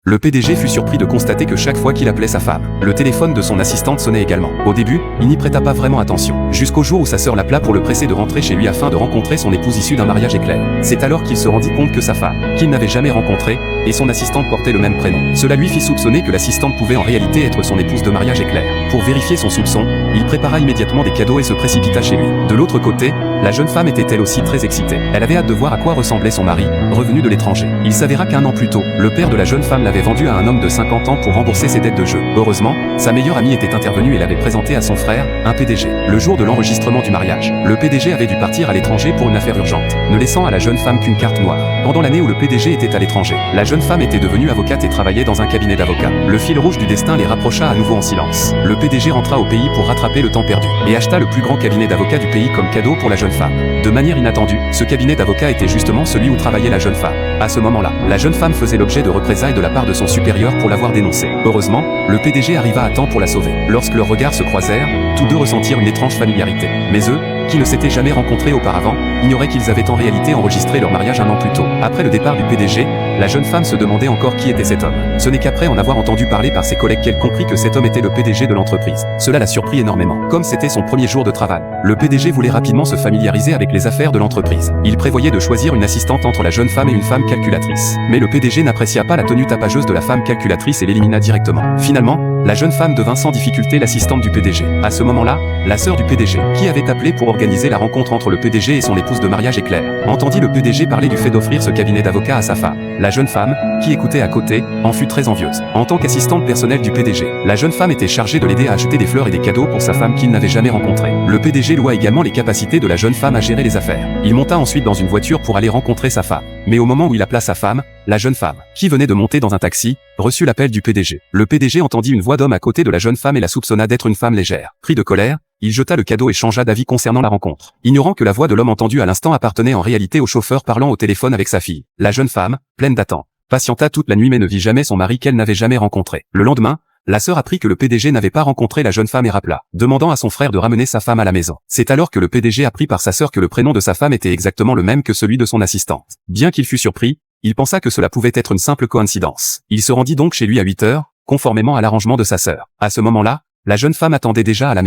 Le PDG fut surpris de constater que chaque fois qu'il appelait sa femme, le téléphone de son assistante sonnait également. Au début, il n'y prêta pas vraiment attention, jusqu'au jour où sa sœur l'appela pour le presser de rentrer chez lui afin de rencontrer son épouse issue d'un mariage éclair. C'est alors qu'il se rendit compte que sa femme, qu'il n'avait jamais rencontrée, et son assistante portaient le même prénom. Cela lui fit soupçonner que l'assistante pouvait en réalité être son épouse de mariage éclair. Pour vérifier son soupçon, il prépara immédiatement des cadeaux et se précipita chez lui. De l'autre côté, la jeune femme était elle aussi très excitée. Elle avait hâte de voir à quoi ressemblait son mari, revenu de l'étranger. Il s'avéra qu'un an plus tôt, le père de la jeune femme l'avait vendu à un homme de 50 ans pour rembourser ses dettes de jeu. Heureusement, sa meilleure amie était intervenue et l'avait présenté à son frère, un PDG. Le jour de l'enregistrement du mariage, le PDG avait dû partir à l'étranger pour une affaire urgente, ne laissant à la jeune femme qu'une carte noire. Pendant l'année où le PDG était à l'étranger, la jeune femme était devenue avocate et travaillait dans un cabinet d'avocats. Le fil rouge du destin les rapprocha à nouveau en silence. Le PDG rentra au pays pour rattraper le temps perdu, et acheta le plus grand cabinet d'avocats du pays comme cadeau pour la jeune femme. De manière inattendue, ce cabinet d'avocats était justement celui où travaillait la jeune femme. À ce moment-là, la jeune femme faisait l'objet de représailles de la part de son supérieur pour l'avoir dénoncée. Heureusement, le PDG arriva à temps pour la sauver. Lorsque leurs regards se croisèrent, tous deux ressentirent une étrange familiarité. Mais eux, qui ne s'étaient jamais rencontrés auparavant, ignoraient qu'ils avaient en réalité enregistré leur mariage un an plus tôt. Après le départ du PDG, la jeune femme se demandait encore qui était cet homme. Ce n'est qu'après en avoir entendu parler par ses collègues qu'elle comprit que cet homme était le PDG de l'entreprise. Cela la surprit énormément. Comme c'était son premier jour de travail, le PDG voulait rapidement se familiariser avec les affaires de l'entreprise. Il prévoyait de choisir une assistante entre la jeune femme et une femme calculatrice. Mais le PDG n'apprécia pas la tenue tapageuse de la femme calculatrice et l'élimina directement. Finalement, la jeune femme devint sans difficulté l'assistante du PDG. À ce moment-là, la sœur du PDG, qui avait appelé pour organiser la rencontre entre le PDG et son épouse de mariage éclair, entendit le PDG parler du fait d'offrir ce cabinet d'avocats à sa femme. La jeune femme, qui écoutait à côté, en fut très envieuse. En tant qu'assistante personnelle du PDG, la jeune femme était chargée de l'aider à acheter des fleurs et des cadeaux pour sa femme qu'il n'avait jamais rencontrée. Le PDG loua également les capacités de la jeune femme à gérer les affaires. Il monta ensuite dans une voiture pour aller rencontrer sa femme. Mais au moment où il appela sa femme, la jeune femme, qui venait de monter dans un taxi, reçut l'appel du PDG. Le PDG entendit une voix d'homme à côté de la jeune femme et la soupçonna d'être une femme légère. Pris de colère, il jeta le cadeau et changea d'avis concernant la rencontre, ignorant que la voix de l'homme entendu à l'instant appartenait en réalité au chauffeur parlant au téléphone avec sa fille. La jeune femme, pleine d'attente, patienta toute la nuit mais ne vit jamais son mari qu'elle n'avait jamais rencontré. Le lendemain, la sœur apprit que le PDG n'avait pas rencontré la jeune femme et rappela, demandant à son frère de ramener sa femme à la maison. C'est alors que le PDG apprit par sa sœur que le prénom de sa femme était exactement le même que celui de son assistante. Bien qu'il fût surpris, il pensa que cela pouvait être une simple coïncidence. Il se rendit donc chez lui à 8 heures, conformément à l'arrangement de sa sœur. À ce moment-là, la jeune femme attendait déjà à la maison.